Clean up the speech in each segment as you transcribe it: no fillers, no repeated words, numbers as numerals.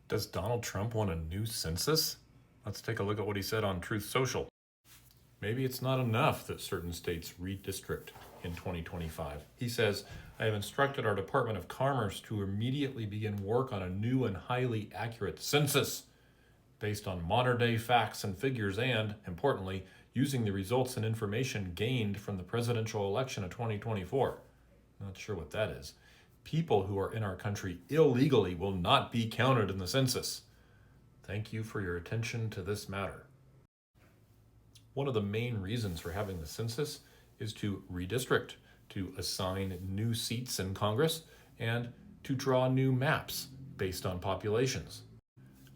Does Donald Trump want a new census? Let's take a look at what he said on Truth Social. Maybe it's not enough that certain states redistrict in 2025. He says, I have instructed our Department of Commerce to immediately begin work on a new and highly accurate census based on modern day facts and figures and, importantly, using the results and information gained from the presidential election of 2024. Not sure what that is. People who are in our country illegally will not be counted in the census. Thank you for your attention to this matter. One of the main reasons for having the census is to redistrict, to assign new seats in Congress, and to draw new maps based on populations.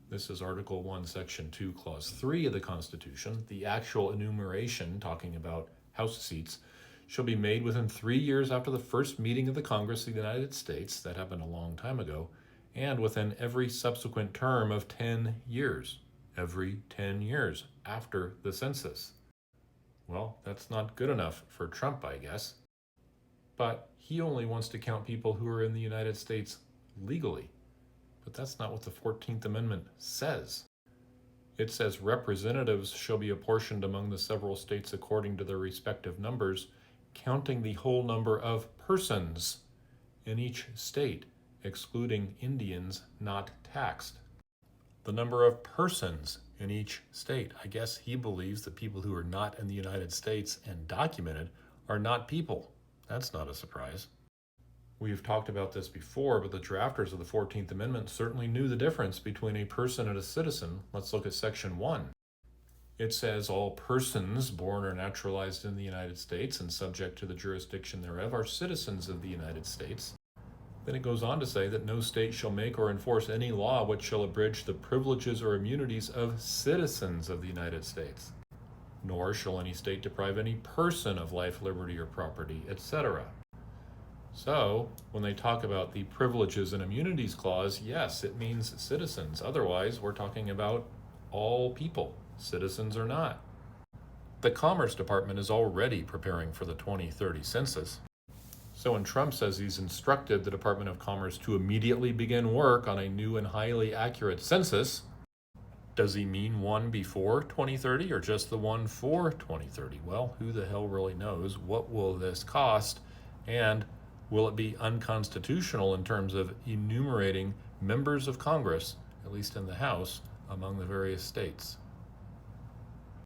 This is Article 1, Section 2, Clause 3 of the Constitution. The actual enumeration, talking about House seats, shall be made within 3 years after the first meeting of the Congress of the United States, that happened a long time ago, and within every subsequent term of 10 years. Every 10 years after the census. Well, that's not good enough for Trump, I guess. But he only wants to count people who are in the United States legally. But that's not what the 14th Amendment says. It says representatives shall be apportioned among the several states according to their respective numbers, counting the whole number of persons in each state, excluding Indians not taxed. The number of persons in each state. I guess he believes that people who are not in the United States and documented are not people. That's not a surprise. We've talked about this before, but the drafters of the 14th Amendment certainly knew the difference between a person and a citizen. Let's look at Section 1. It says all persons born or naturalized in the United States and subject to the jurisdiction thereof are citizens of the United States. Then it goes on to say that no state shall make or enforce any law which shall abridge the privileges or immunities of citizens of the United States. Nor shall any state deprive any person of life, liberty, or property, etc. So, when they talk about the privileges and immunities clause, yes, it means citizens. Otherwise, we're talking about all people, citizens or not. The Commerce Department is already preparing for the 2030 census. So when Trump says he's instructed the Department of Commerce to immediately begin work on a new and highly accurate census, does he mean one before 2030 or just the one for 2030? Well, who the hell really knows? What will this cost? And will it be unconstitutional in terms of enumerating members of Congress, at least in the House, among the various states?